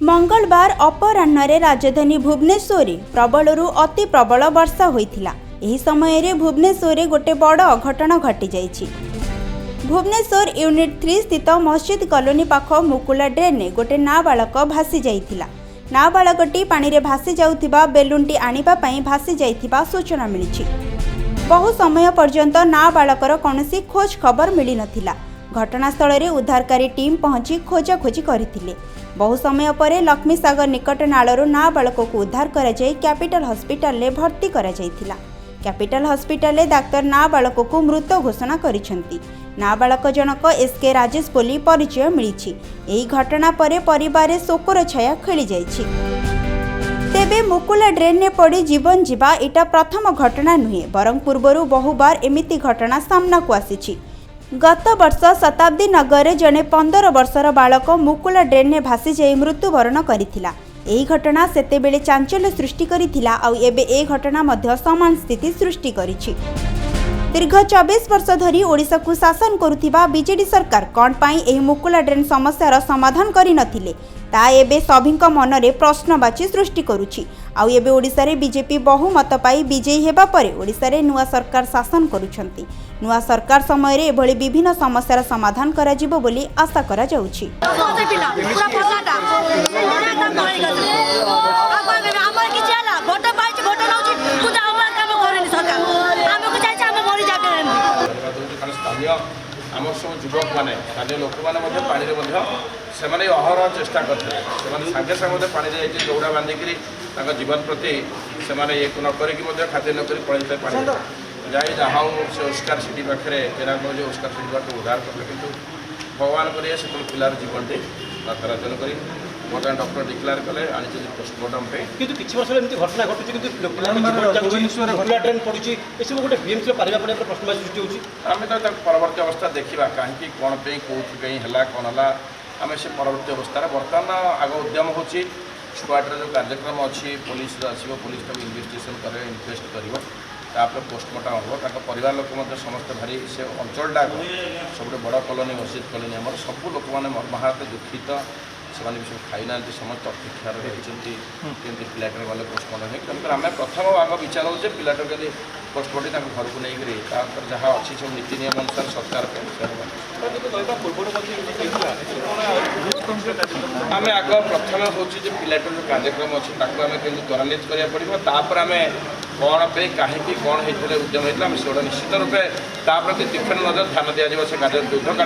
मंगलवार अपराह्न राजधानी भुवनेश्वर प्रबलरू अति प्रबल वर्षा होइथिला। एही समय रे भुवनेश्वर रे गोटे बड़ अघटन घटी जाइछि। भुवनेश्वर यूनिट 3 स्थित मस्जिद कॉलोनी पाख मुकुला ड्रेन ने गोटे नाबालक भासी जाइथिला। नाबालकटी पानी रे भासी जाउथिबा बेलूनटी आनिबा पई भासी जाइथिबा सूचना मिलिछि। बहु समय पर्यंत नाबालकर कौनसी खोज खबर मिली नथिला। घटनास्थल रे उद्धारकारी टीम पहुंची खोजाखोजी करथिले। बहु समय पर लक्ष्मी सागर निकट नालरू नाबालक को उद्धार करा जाय कैपिटल हॉस्पिटल ले भर्ती करा जायथिला। कैपिटल हॉस्पिटल ले डाक्टर नाबालक को मृत घोषणा करिसेंती। नाबालक जनक एसके राजेश बोली परिचय मिलिछि। एही घटना पर परिवार शोकर छाया खेली जाइछि। तेबे मुकुला ड्रेन ने पड़ी जीवन जीवा एटा प्रथम घटना नुहे, बरं पूर्वरु बहुबार एमिति घटना सामना को आसीछि। गत वर्ष शताब्दी नगर रे जने 15 वर्षर बालक मुकुला ड्रेन ने भासी जाई मृत्युवरण करिथिला। एही घटना सेतेबेले चांचल्य सृष्टि करिथिला आउ एबे ए घटना मध्य समान स्थिति सृष्टि करिछि। दीर्घ 24 वर्ष धरी ओडिशा को शासन करुथिबा बीजेडी सरकार कोन पई एही मुकुला ड्रेन समस्यार समाधान करि नथिले ता एबे सभिंक मनरे प्रश्नवाची सृष्टि करुछि। आउ एबे ओडिशा रे बीजेपी बहुमत पाई विजयी हेबा परे ओडिशा रे नुआ सरकार शासन करुछंती। नुआ सरकार समय रे एभଳି विभिन्न समस्यार समाधान करा जिवो बोली आशा करा जाउछि। आम सब युवक मैंने स्थानीय लोक मैंने पानी से अहरह चेष्टा करते सागे सागे पानी दौड़ा बांधिक जीवन प्रति से ये नक खाद्य नक पड़े पानी जाए जहाँ से ओस्कार सिटी पाखे केरागढ़ जो ओस्कार सिटी पाखे उद्धार कले कि भगवान करेंगे से पिलार जीवन नथरा तेणुक बर्तमान डॉक्टर डिक्लेयर कले आनी पोस्टमार्टम किंतु किछि वर्ष एमती घटना घटुछि किंतु मुकुला ड्रेन पड़ुछि ए सब गोटे बीएमसी पारिबा परे प्रश्न सृष्टि होछि। आमे तो परवर्ती अवस्था देखा कहीं कौन पे कौन है कौन है आम से परवर्ती अवस्था बर्तमान आग उद्यम होची स्क्वाड्र जो कार्यक्रम अच्छी पुलिस आसो पुलिस इन्वेस्टिगेशन करे इन्वेस्ट कर पोस्टमार्टम हम परिवार लोक समस्त भारी से अंचलटा सब बड़ कॉलोनी मस्जिद कॉलोनी आम सब लोक मैंने मर्माहत दुखित से सब खाई ना समस्त अपेक्षार होती पिलाटे गले पोस्टमार्टम तेणुक आम प्रथम आग विचार हो पिलाटे के पोस्टमार्टम घर को लेकर जहाँ अच्छी सब नीति नियम अनुसार सरकार आम आग प्रथम हूँ पिलाटे जो कार्यक्रम अच्छी आम के त्वरान्वित करा पड़ो आम कौन पे कहीं कौन होते उद्यम होता है से निश्चित रूपे प्रति तीक्ष्ण नजर ध्यान दिज्व से कार्य युद्धकांड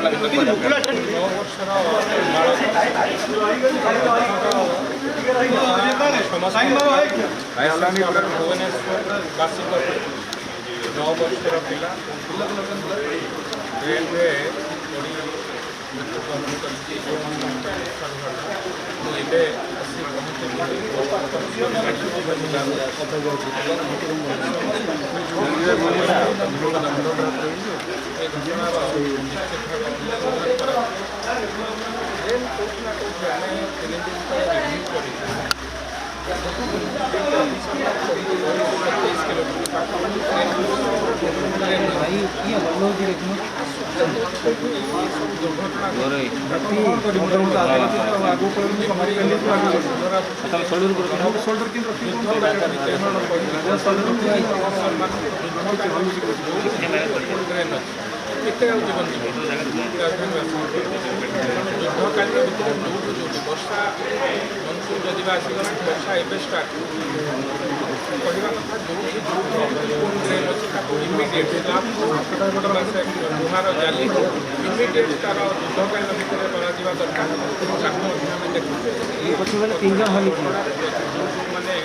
वर्षा मनसून जदि वर्षा एवं स्टार्ट कहवा कथा जो ट्रेन अच्छी इमिडिएट लुहार जाली इमिडिएट तार युद्धकालीन भितर कर दरकार देखते माने